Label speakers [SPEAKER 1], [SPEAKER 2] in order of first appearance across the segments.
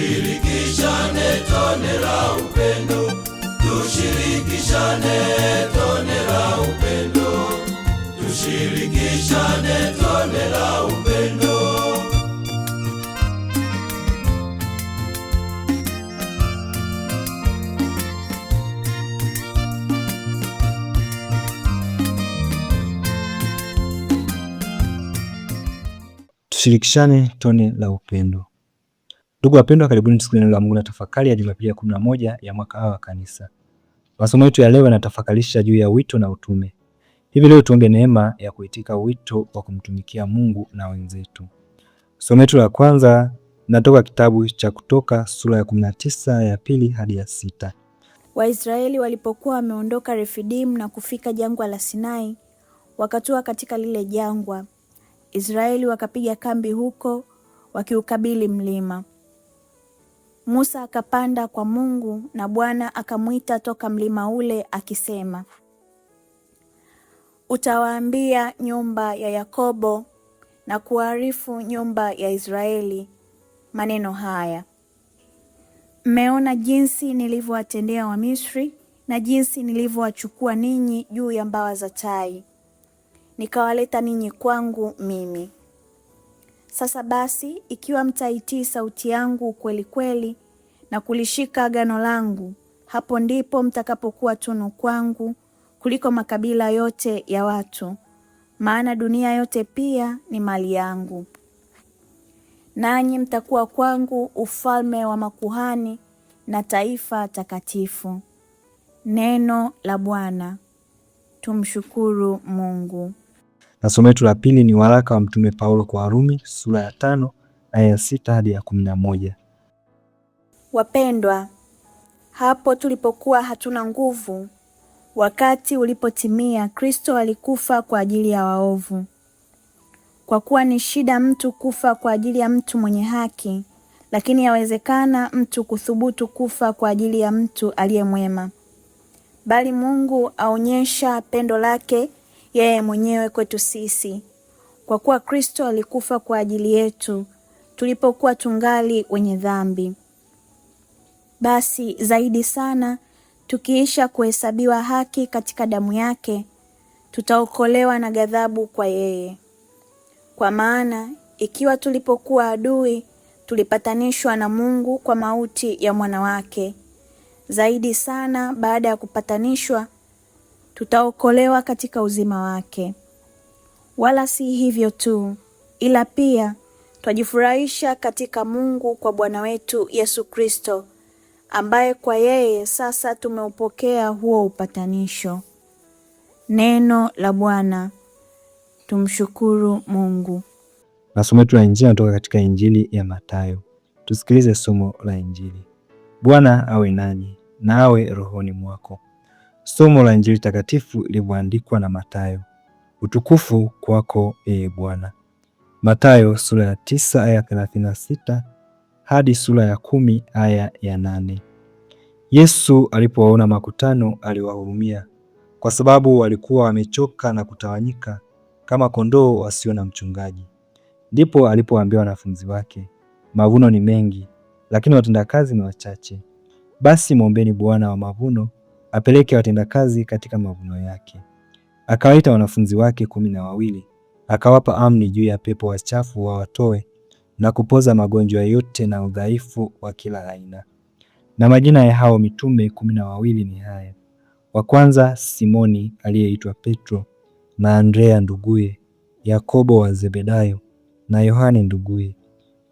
[SPEAKER 1] Tushirikishane tone la upendo, tushirikishane tone la upendo, tushirikishane tone la upendo.
[SPEAKER 2] Tushirikishane tone la upendo. Ndugu wapendwa, karibuni tusikilize neno la Mungu na tafakari ya Jumapili ya 11 ya mwaka A wa Kanisa. Masomo yetu ya leo yanatafakarisha juu ya wito na utume. Hivi leo tuombe neema ya kuitika wito wa kumtumikia Mungu na wenzetu. Somo letu la kwanza natoka kitabu cha Kutoka sura ya 19 ya pili hadi ya 6.
[SPEAKER 3] Waisraeli walipokuwa wameondoka Refidimu na kufika jangwa la Sinai, wakatua katika lile jangwa. Israeli wakapiga kambi huko wakiukabili mlima. Musa akapanda kwa Mungu na Bwana akamwita toka mlima ule akisema, utawaambia nyumba ya Yakobo na kuarifu nyumba ya Israeli maneno haya. Mmeona jinsi nilivyowatendea Wamisri na jinsi nilivyowachukua ninyi juu ya mbawa za tai, nikawaleta ninyi kwangu mimi. Sasa basi, ikiwa mtaitii sauti yangu kweli kweli na kulishika agano langu, hapo ndipo mtakapokuwa tunu kwangu kuliko makabila yote ya watu, maana dunia yote pia ni mali yangu. Nanyi mtakuwa kwangu ufalme wa makuhani na taifa takatifu. Neno la Bwana. Tumshukuru Mungu.
[SPEAKER 2] Na somo letu la pili ni waraka wa Mtume Paulo kwa Warumi sura ya 5 aya ya 6 hadi ya 11.
[SPEAKER 3] Wapendwa, hapo tulipokuwa hatuna nguvu, wakati ulipotimia, Kristo alikufa kwa ajili ya waovu. Kwa kuwa ni shida mtu kufa kwa ajili ya mtu mwenye haki, lakini yawezekana mtu kuthubutu kufa kwa ajili ya mtu aliye mwema. Bali Mungu aonyesha pendo lake yeye mwenyewe kwetu sisi, kwa kuwa Kristo alikufa kwa ajili yetu tulipokuwa tungali wenye dhambi. Basi zaidi sana, tukiisha kuhesabiwa haki katika damu yake, tutaokolewa na ghadhabu kwa yeye. Kwa maana ikiwa tulipokuwa adui, tulipatanishwa na Mungu kwa mauti ya mwana wake, zaidi sana baada ya kupatanishwa tutaokolewa katika uzima wake. Wala si hivyo tu, ila pia twajifurahisha katika Mungu kwa Bwana wetu Yesu Kristo, ambaye kwa yeye sasa tumeupokea huo upatanisho. Neno la Bwana. Tumshukuru Mungu.
[SPEAKER 2] Na somo letu la Injili natoka katika Injili ya Mathayo. Tusikilize somo la Injili. Bwana awe nanyi na awe rohoni mwako. Somo la Injili takatifu lilivyoandikwa na Mathayo. Utukufu kwako ee Bwana. Mathayo sura ya 9 aya 36 hadi sura ya 10 aya ya 8. Yesu alipowaona makutano aliwahurumia, kwa sababu walikuwa wamechoka na kutawanyika kama kondoo wasio na mchungaji. Ndipo alipowaambia wanafunzi wake, mavuno ni mengi, lakini watendakazi ni wachache. Basi mwombeni Bwana wa mavuno apeleke watendakazi katika mavuno yake. Akawaita wanafunzi wake 12, akawapa amri juu ya pepo wachafu wawatoe na kupoza magonjwa yote na udhaifu wa kila aina. Na majina ya hao mitume 12 ni haya: wa kwanza Simoni aliyeitwa Petro, na Andrea nduguye, Yakobo wa Zebedayo na Yohane nduguye,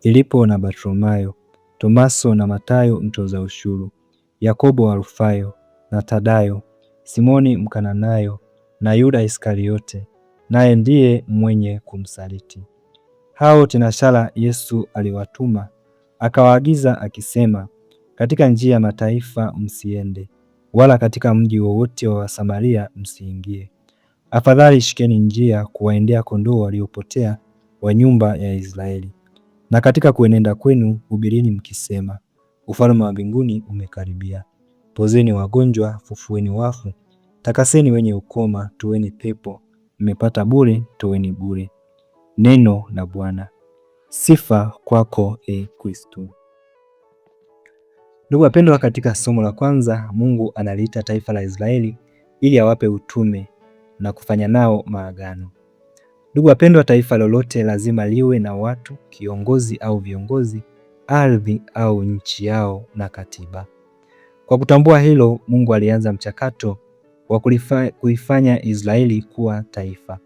[SPEAKER 2] Filipo na Bartholomayo, Tomaso na Matayo mtoza ushuru, Yakobo wa Rufayo na Tadayo, Simoni Mkananayo na Yuda Iskariote, naye ndiye mwenye kumsaliti. Hao tenashara Yesu aliwatuma, akawaagiza akisema, katika njia ya mataifa msiende, wala katika mji wowote wa Samaria msiingie. Afadhali shikeni njia kuwaendea kondoo waliopotea wa nyumba ya Israeli. Na katika kuenenda kwenu hubirini mkisema, ufalme wa mbinguni umekaribia. Pozeni wagonjwa, fufueni wafu, takaseni wenye ukoma, toeni pepo, mmepata bure, toeni bure. Neno la Bwana. Sifa kwako e Kristo. Ndugu wapendwa, katika somo la kwanza Mungu analiita taifa la Israeli ili awape utume na kufanya nao maagano. Ndugu wapendwa, taifa lolote lazima liwe na watu, kiongozi au viongozi, ardhi au nchi yao na katiba. Kwa kutambua hilo, Mungu alianza mchakato wa kuifanya Israeli kuwa taifa.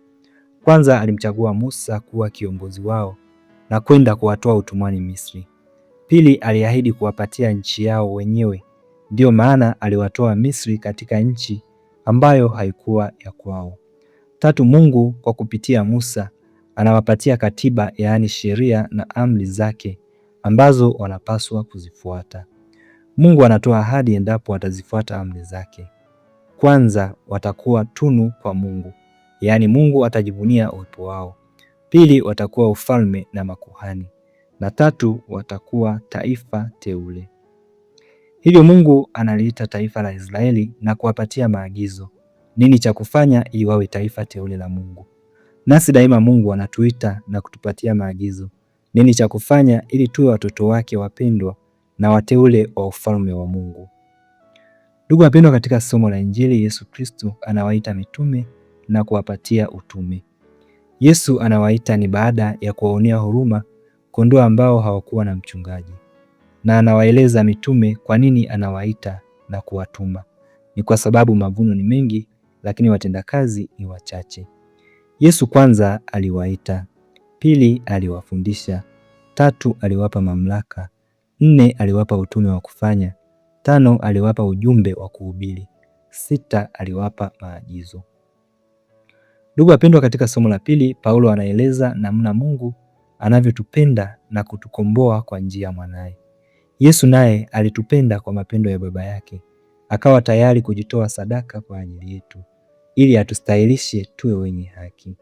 [SPEAKER 2] Kwanza alimchagua Musa kuwa kiongozi wao na kwenda kuwatoa utumwani Misri. Pili, aliahidi kuwapatia nchi yao wenyewe. Ndiyo maana aliwatoa Misri katika nchi ambayo haikuwa ya kwao. Tatu, Mungu kwa kupitia Musa anawapatia katiba, yaani sheria na amri zake ambazo wanapaswa kuzifuata. Mungu anatoa ahadi endapo watazifuata amri zake. Kwanza, watakuwa tunu kwa Mungu, yaani Mungu atajivunia uwepo wao. Pili, watakuwa ufalme na makuhani. Na tatu, watakuwa taifa teule. Hivyo Mungu analiita taifa la Israeli na kuwapatia maagizo, nini cha kufanya ili wawe taifa teule la Mungu. Nasi daima Mungu anatuita na kutupatia maagizo, nini cha kufanya ili tuwe watoto wake wapendwa na wateule wa ufalme wa Mungu. Ndugu wapendwa, katika somo la Injili Yesu Kristo anawaita mitume na kuwapatia utume. Yesu anawaita ni baada ya kuwaonea huruma kondoo ambao hawakuwa na mchungaji, na anawaeleza mitume kwa nini anawaita na kuwatuma. Ni kwa sababu mavuno ni mengi, lakini watendakazi ni wachache. Yesu kwanza aliwaita, pili aliwafundisha, tatu aliwapa mamlaka, nne aliwapa utume wa kufanya, tano aliwapa ujumbe wa kuhubiri, sita aliwapa maagizo. Ndugu wapendwa, katika somo la pili Paulo anaeleza namna Mungu anavyotupenda na kutukomboa kwa njia ya mwanaye. Yesu naye alitupenda kwa mapendo ya Baba yake, akawa tayari kujitoa sadaka kwa ajili yetu ili atustahilishe tuwe wenye haki.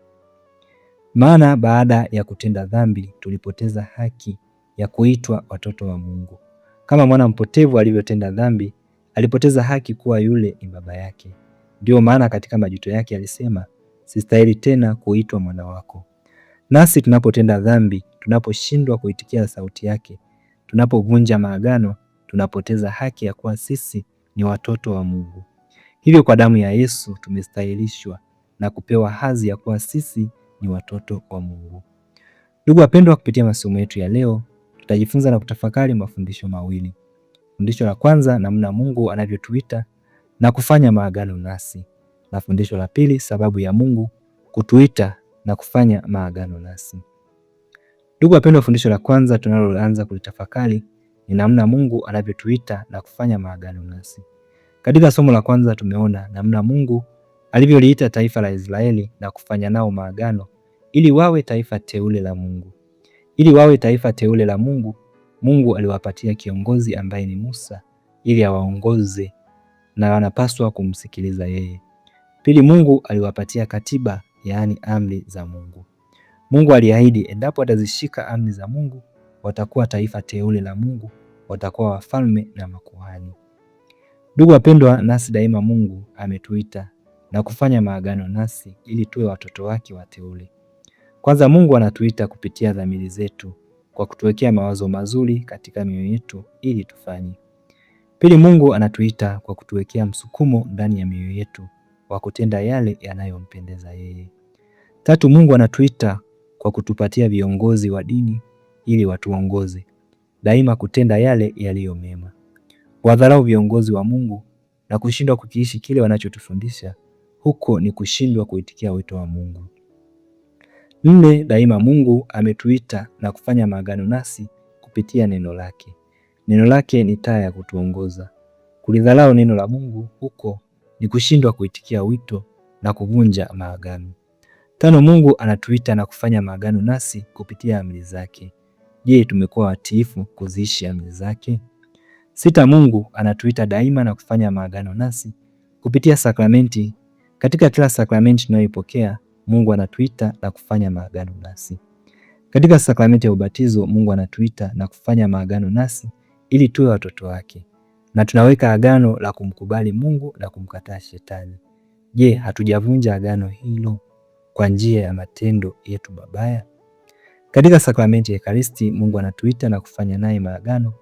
[SPEAKER 2] Maana baada ya kutenda dhambi tulipoteza haki ya kuitwa watoto wa Mungu. Kama mwana mpotevu alivyotenda dhambi, alipoteza haki kuwa yule ni baba yake. Ndio maana katika majuto yake alisema, sistahili tena kuitwa mwana wako. Nasi tunapotenda dhambi, tunaposhindwa kuitikia sauti yake, tunapovunja maagano, tunapoteza haki ya kuwa sisi ni watoto wa Mungu. Hivyo kwa damu ya Yesu tumestahilishwa na kupewa hadhi ya kuwa sisi ni watoto wa Mungu. Ndugu wapendwa, kupitia masomo yetu ya leo tutajifunza na kutafakari mafundisho mawili. Fundisho la kwanza, namna Mungu anavyotuita na kufanya maagano nasi, na fundisho la pili, sababu ya Mungu kutuita na kufanya maagano nasi. Ndugu wapendwa, fundisho la kwanza tunaloanza kulitafakari ni namna Mungu anavyotuita na kufanya maagano nasi. Katika somo la kwanza tumeona namna Mungu alivyoliita taifa la Israeli na kufanya nao maagano ili wawe taifa teule la Mungu. Ili wawe taifa teule la Mungu, Mungu aliwapatia kiongozi ambaye ni Musa ili awaongoze na wanapaswa kumsikiliza yeye. Pili, Mungu aliwapatia katiba, yaani amri za Mungu. Mungu aliahidi endapo watazishika amri za Mungu watakuwa taifa teule la Mungu, watakuwa wafalme na makuhani. Ndugu wapendwa, nasi daima Mungu ametuita na kufanya maagano nasi ili tuwe watoto wake wateule. Kwanza Mungu anatuita kupitia dhamiri zetu kwa kutuwekea mawazo mazuri katika mioyo yetu ili tufanye. Pili, Mungu anatuita kwa kutuwekea msukumo ndani ya mioyo yetu wa kutenda yale yanayompendeza yeye. Tatu, Mungu anatuita kwa kutupatia viongozi wa dini ili watuongoze daima kutenda yale yaliyo mema. Wadharau viongozi wa Mungu na kushindwa kukiishi kile wanachotufundisha, huko ni kushindwa kuitikia wito wa Mungu. Nne, daima Mungu ametuita na kufanya maagano nasi kupitia neno lake. Neno lake ni taa ya kutuongoza. Kulidharau neno la Mungu, huko ni kushindwa kuitikia wito na kuvunja maagano. Tano, Mungu anatuita na kufanya maagano nasi kupitia amri zake. Je, tumekuwa watiifu kuziishi amri zake? Sita, Mungu anatuita daima na kufanya maagano nasi kupitia sakramenti. Katika kila sakramenti tunayoipokea, Mungu anatuita na kufanya maagano nasi. Katika sakramenti ya ubatizo, Mungu anatuita na kufanya maagano nasi ili tuwe watoto wake. Na tunaweka agano la kumkubali Mungu na kumkataa Shetani. Je, hatujavunja agano hilo kwa njia ya matendo yetu mabaya? Katika sakramenti ya Ekaristi, Mungu anatuita na kufanya naye maagano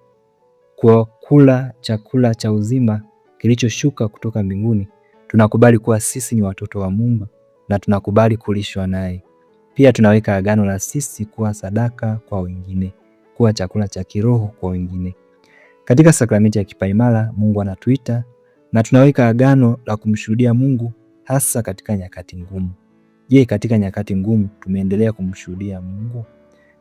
[SPEAKER 2] kwa kula chakula cha uzima kilichoshuka kutoka mbinguni, tunakubali kuwa sisi ni watoto wa Mungu na tunakubali kulishwa naye. Pia tunaweka agano la sisi kuwa sadaka kwa wengine, kuwa chakula cha kiroho kwa wengine. Katika sakramenti ya kipaimara Mungu anatuita na tunaweka agano la kumshuhudia Mungu hasa katika nyakati ngumu. Je, katika nyakati ngumu tumeendelea kumshuhudia Mungu?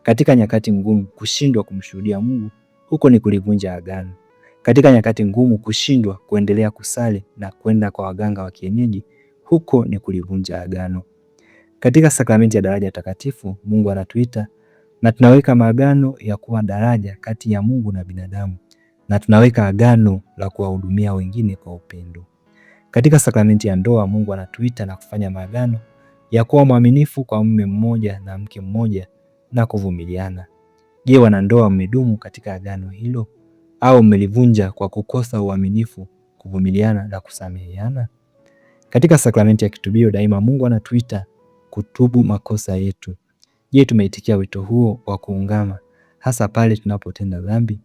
[SPEAKER 2] Katika nyakati ngumu kushindwa kumshuhudia Mungu, huko ni kulivunja agano. Katika nyakati ngumu kushindwa kuendelea kusali na kwenda kwa waganga wa kienyeji, huko ni kulivunja agano. Katika sakramenti ya daraja takatifu Mungu anatuita na tunaweka maagano ya kuwa daraja kati ya Mungu na binadamu, na tunaweka agano la kuwahudumia wengine kwa upendo. Katika sakramenti ya ndoa Mungu anatuita na kufanya maagano ya kuwa mwaminifu kwa mume mmoja na mke mmoja na kuvumiliana. Je, wanandoa mmedumu katika agano hilo au mmelivunja kwa kukosa uaminifu, kuvumiliana na kusameheana? Katika sakramenti ya kitubio daima Mungu anatuita kutubu makosa yetu. Je, tumeitikia wito huo wa kuungama hasa pale tunapotenda dhambi?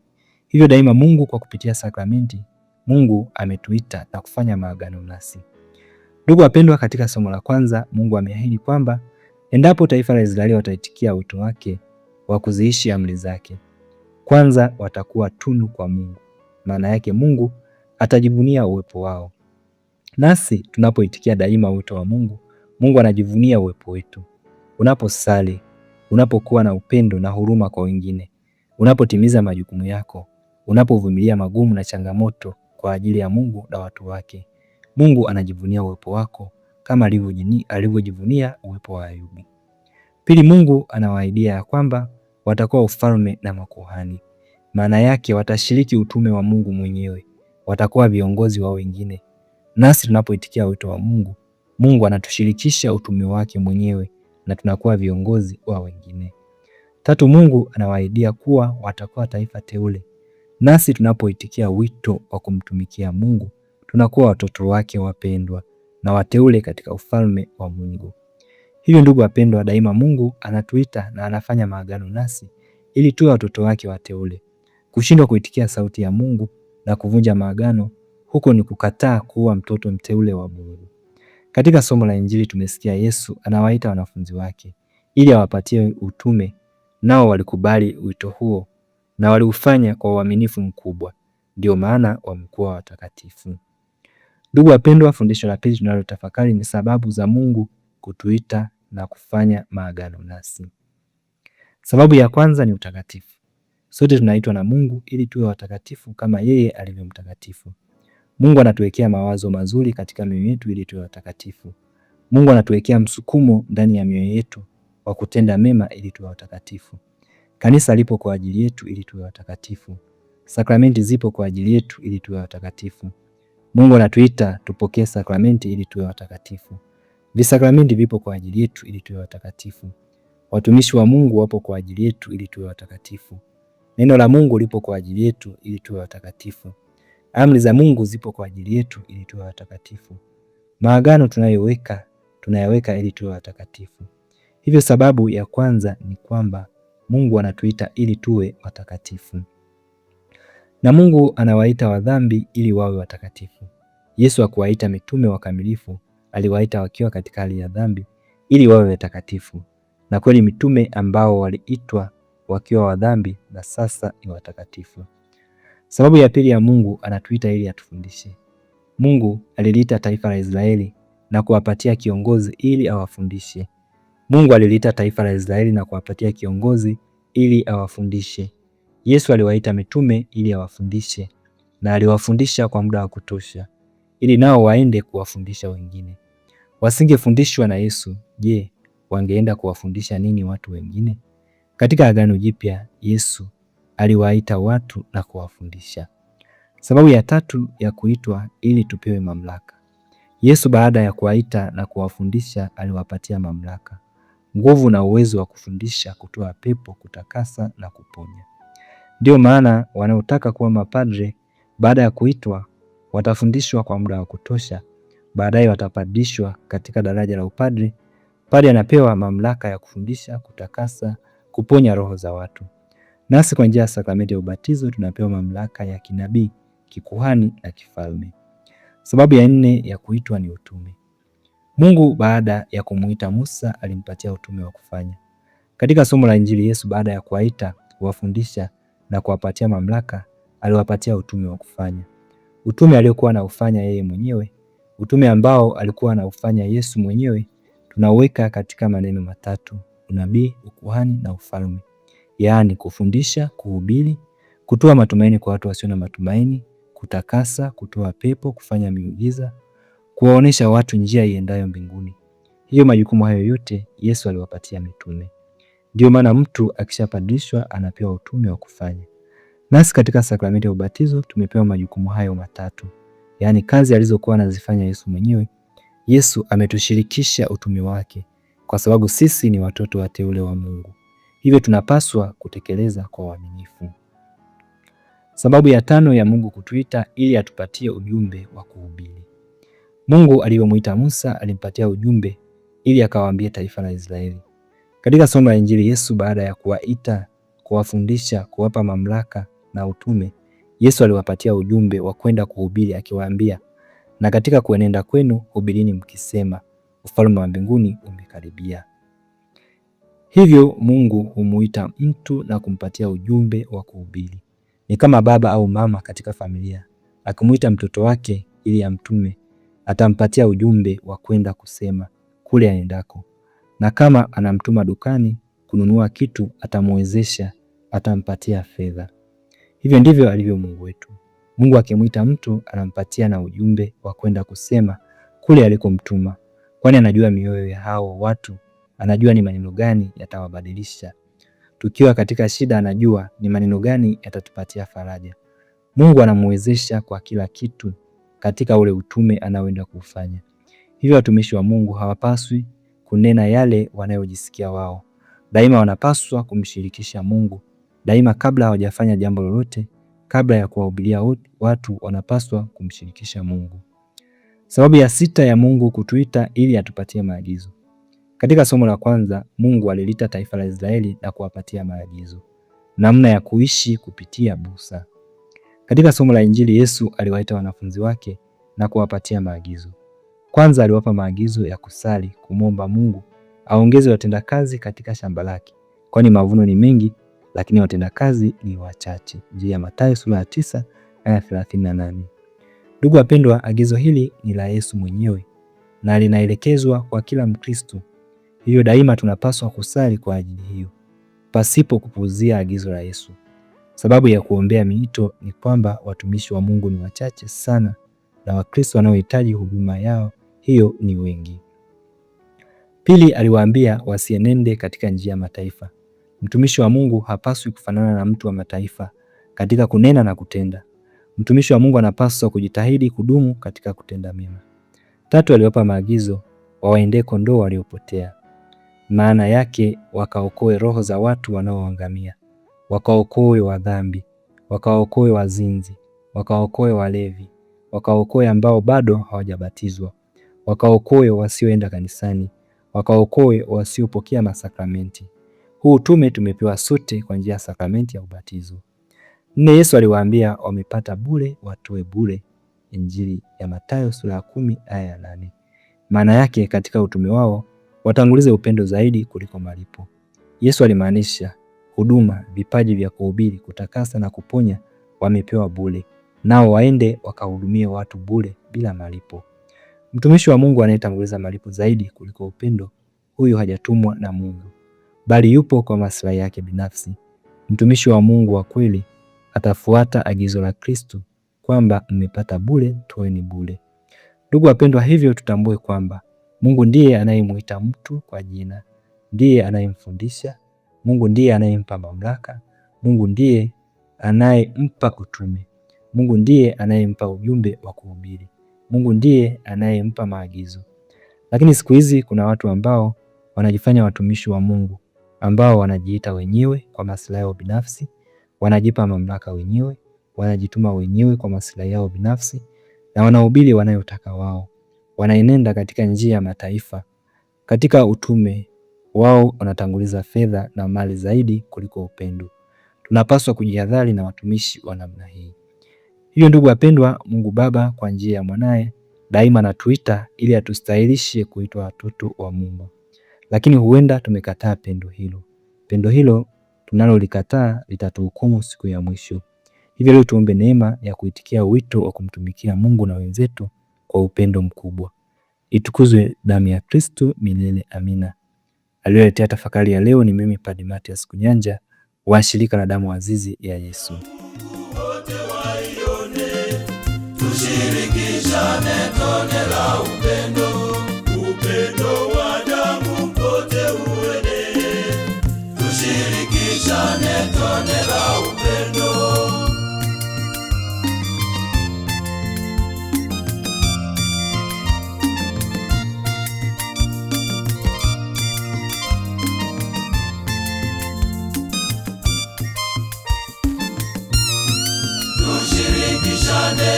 [SPEAKER 2] Hivyo daima Mungu kwa kupitia sakramenti, Mungu ametuita na kufanya maagano nasi. Ndugu wapendwa, katika somo la kwanza Mungu ameahidi kwamba endapo taifa la Israeli wataitikia wito wake wa kuziishi amri zake, kwanza watakuwa tunu kwa Mungu. Maana yake Mungu atajivunia uwepo wao. Nasi tunapoitikia daima wito wa Mungu, Mungu anajivunia uwepo wetu. Unaposali, unapokuwa na upendo na huruma kwa wengine, unapotimiza majukumu yako, unapovumilia magumu na changamoto kwa ajili ya Mungu na watu wake, Mungu anajivunia uwepo wako kama alivyojivunia uwepo wa Ayubu. Pili, Mungu anawaahidia ya kwamba watakuwa ufalme na makuhani. Maana yake watashiriki utume wa Mungu mwenyewe, watakuwa viongozi wa wengine. Nasi tunapoitikia wito wa Mungu, Mungu anatushirikisha utume wake mwenyewe na tunakuwa viongozi wa wengine. Tatu, Mungu anawaahidia kuwa watakuwa taifa teule. Nasi tunapoitikia wito wa kumtumikia Mungu, tunakuwa watoto wake wapendwa na wateule katika ufalme wa Mungu. Hivyo ndugu wapendwa, daima Mungu anatuita na anafanya maagano nasi ili tuwe watoto wake wateule. Kushindwa kuitikia sauti ya Mungu na kuvunja maagano, huko ni kukataa kuwa mtoto mteule wa Mungu. Katika somo la Injili tumesikia Yesu anawaita wanafunzi wake ili awapatie utume, nao walikubali wito huo na waliufanya kwa uaminifu mkubwa. Ndio maana wamekuwa watakatifu. Ndugu wapendwa, fundisho la pili tunalotafakari ni sababu za Mungu kutuita na kufanya maagano nasi. Sababu ya kwanza ni utakatifu. Sote tunaitwa na Mungu ili tuwe watakatifu kama yeye alivyo mtakatifu. Mungu anatuwekea mawazo mazuri katika mioyo yetu ili tuwe watakatifu. Mungu anatuwekea msukumo ndani ya mioyo yetu wa kutenda mema ili tuwe watakatifu. Kanisa lipo kwa ajili yetu ili tuwe watakatifu. Sakramenti zipo kwa ajili yetu ili tuwe watakatifu. Mungu anatuita tupokee sakramenti ili tuwe watakatifu. Visakramenti vipo kwa ajili yetu ili tuwe watakatifu. Watumishi wa Mungu wapo kwa ajili yetu ili tuwe watakatifu. Neno la Mungu lipo kwa ajili yetu ili tuwe watakatifu. Amri za Mungu zipo kwa ajili yetu ili tuwe watakatifu. Maagano tunayaweka ili tuwe watakatifu. Hivyo sababu ya kwanza ni kwamba Mungu anatuita ili tuwe watakatifu. Na Mungu anawaita wadhambi ili wawe watakatifu. Yesu hakuwaita mitume wakamilifu, aliwaita wakiwa katika hali ya dhambi ili wawe watakatifu. Na kweli mitume ambao waliitwa wakiwa wadhambi na sasa ni watakatifu. Sababu ya pili ya Mungu anatuita ili atufundishe. Mungu aliliita taifa la Israeli na kuwapatia kiongozi ili awafundishe. Mungu aliliita taifa la Israeli na kuwapatia kiongozi ili awafundishe. Yesu aliwaita mitume ili awafundishe na aliwafundisha kwa muda wa kutosha ili nao waende kuwafundisha wengine. Wasingefundishwa na Yesu, je, wangeenda kuwafundisha nini watu wengine? Katika Agano Jipya, Yesu aliwaita watu na kuwafundisha. Sababu ya tatu ya kuitwa ili tupewe mamlaka. Yesu baada ya kuwaita na kuwafundisha aliwapatia mamlaka, nguvu na uwezo wa kufundisha, kutoa pepo, kutakasa na kuponya. Ndio maana wanaotaka kuwa mapadre baada ya kuitwa watafundishwa kwa muda wa kutosha, baadaye watapandishwa katika daraja la upadre. Padre anapewa mamlaka ya kufundisha, kutakasa, kuponya roho za watu. Nasi kwa njia ya sakramenti ya ubatizo tunapewa mamlaka ya kinabii, kikuhani na kifalme. Sababu ya 4 ya kuitwa ni utume. Mungu baada ya kumuita Musa alimpatia utume wa kufanya. Katika somo la Injili, Yesu baada ya kuwaita, kuwafundisha na kuwapatia mamlaka, aliwapatia utume wa kufanya. Utume aliokuwa anaufanya yeye mwenyewe, utume ambao alikuwa anaufanya Yesu mwenyewe, tunauweka katika maneno matatu: unabii, ukuhani na ufalme. Yaani kufundisha, kuhubiri, kutoa matumaini kwa watu wasio na matumaini, kutakasa, kutoa pepo, kufanya miujiza, kuwaonesha watu njia iendayo mbinguni. Hiyo majukumu hayo yote Yesu aliwapatia mitume. Ndio maana mtu akishapadilishwa anapewa utume wa kufanya. Nasi katika sakramenti ya ubatizo tumepewa majukumu hayo matatu. Yaani kazi alizokuwa anazifanya Yesu mwenyewe, Yesu ametushirikisha utume wake kwa sababu sisi ni watoto wateule wa Mungu. Hivyo tunapaswa kutekeleza kwa uaminifu. Sababu ya 5 ya Mungu kutuita ili atupatie ujumbe wa kuhubiri. Mungu aliyomuita Musa alimpatia ujumbe ili akawaambie taifa la Israeli. Katika somo la Injili, Yesu baada ya kuwaita, kuwafundisha, kuwapa mamlaka na utume, Yesu aliwapatia ujumbe wa kwenda kuhubiri akiwaambia, na katika kuenenda kwenu hubirini mkisema, ufalme wa mbinguni umekaribia. Hivyo Mungu humuita mtu na kumpatia ujumbe wa kuhubiri. Ni kama baba au mama katika familia, akimuita mtoto wake ili amtume, atampatia ujumbe wa kwenda kusema kule aendako. Na kama anamtuma dukani kununua kitu, atamwezesha, atampatia fedha. Hivyo ndivyo alivyo Mungu wetu. Mungu akimuita mtu anampatia na ujumbe wa kwenda kusema kule alikomtuma, kwani anajua mioyo ya hao watu, anajua ni maneno gani yatawabadilisha. Tukiwa katika shida, anajua ni maneno gani yatatupatia faraja. Mungu anamwezesha kwa kila kitu katika ule utume anaoenda kufanya. Hivyo watumishi wa Mungu hawapaswi kunena yale wanayojisikia wao. Daima wanapaswa kumshirikisha Mungu. Daima kabla hawajafanya jambo lolote, kabla ya kuwahubiria watu, wanapaswa kumshirikisha Mungu. Sababu ya 6 ya Mungu kutuita ili atupatie maagizo. Katika somo la kwanza, Mungu aliliita taifa la Israeli na kuwapatia maagizo, namna ya kuishi kupitia busa. Katika somo la Injili, Yesu aliwaita wanafunzi wake na kuwapatia maagizo. Kwanza aliwapa maagizo ya kusali, kumwomba Mungu aongeze watendakazi katika shamba lake, kwani mavuno ni mengi lakini watendakazi ni wachache. Injili ya Mathayo sura ya 9 aya 38. Ndugu wapendwa, agizo hili ni la Yesu mwenyewe na linaelekezwa kwa kila Mkristo. Hiyo daima tunapaswa kusali kwa ajili hiyo, pasipo kupuuzia agizo la Yesu. Sababu ya kuombea miito ni kwamba watumishi wa Mungu ni wachache sana na Wakristo wanaohitaji huduma yao hiyo ni wengi. Pili, aliwaambia wasienende katika njia ya mataifa. Mtumishi wa Mungu hapaswi kufanana na mtu wa mataifa katika kunena na kutenda. Mtumishi wa Mungu anapaswa kujitahidi kudumu katika kutenda mema. Tatu, aliwapa maagizo wawaendee kondoo waliopotea. Maana yake wakaokoe roho za watu wanaoangamia, wakaokoe wa dhambi, wakaokoe wazinzi, wakaokoe walevi, wakaokoe ambao bado hawajabatizwa, wakaokoe wasioenda kanisani, wakaokoe wasiopokea masakramenti. Huu utume tumepewa sote kwa njia ya sakramenti ya ubatizo. 4, Yesu aliwaambia wamepata bure watoe bure. Injili ya Mathayo sura ya 10 aya ya 8. Maana yake katika utume wao watangulize upendo zaidi kuliko malipo. Yesu alimaanisha huduma, vipaji vya kuhubiri, kutakasa na kuponya wamepewa bure, nao waende wakahudumie watu bure bila malipo. Mtumishi wa Mungu anayetanguliza malipo zaidi kuliko upendo, huyu hajatumwa na Mungu, bali yupo kwa maslahi yake binafsi. Mtumishi wa Mungu wa kweli atafuata agizo la Kristo kwamba mmepata bure, toeni bure. Ndugu wapendwa, hivyo tutambue kwamba Mungu ndiye anayemuita mtu kwa jina, ndiye anayemfundisha, Mungu ndiye anayempa mamlaka, Mungu ndiye anayempa utume, Mungu ndiye anayempa ujumbe wa kuhubiri, Mungu ndiye anayempa maagizo. Lakini siku hizi kuna watu ambao wanajifanya watumishi wa Mungu, ambao wanajiita wenyewe kwa maslahi yao binafsi, wanajipa mamlaka wenyewe, wanajituma wenyewe kwa maslahi yao binafsi na wanahubiri wanayotaka wao. Wanaenenda katika njia ya mataifa. Katika utume wao wanatanguliza fedha na mali zaidi kuliko upendo. Tunapaswa kujihadhari na watumishi wa namna hii. Hivyo ndugu wapendwa, Mungu Baba kwa njia ya mwanaye daima anatuita ili atustahilishe kuitwa watoto wa Mungu. Lakini huenda tumekataa pendo hilo. Pendo hilo tunalolikataa litatuhukumu siku ya mwisho. Hivyo leo tuombe neema ya kuitikia wito wa kumtumikia Mungu na wenzetu kwa upendo mkubwa. Itukuzwe damu ya Kristo milele. Amina. Aliyoletea tafakari ya leo ni mimi Padre Mathias Kunyanja wa shirika la damu azizi ya Yesu.
[SPEAKER 1] Wote waione, tushirikishane tone la upendo, upendo wa damu pote uenee, tushirikishane tone la upendo. Tushirikishane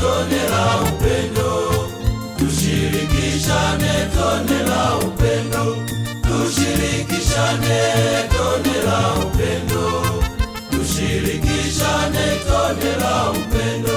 [SPEAKER 1] tone la upendo, tushirikishane tone la upendo, tushirikishane tone la upendo, tushirikishane tone la upendo.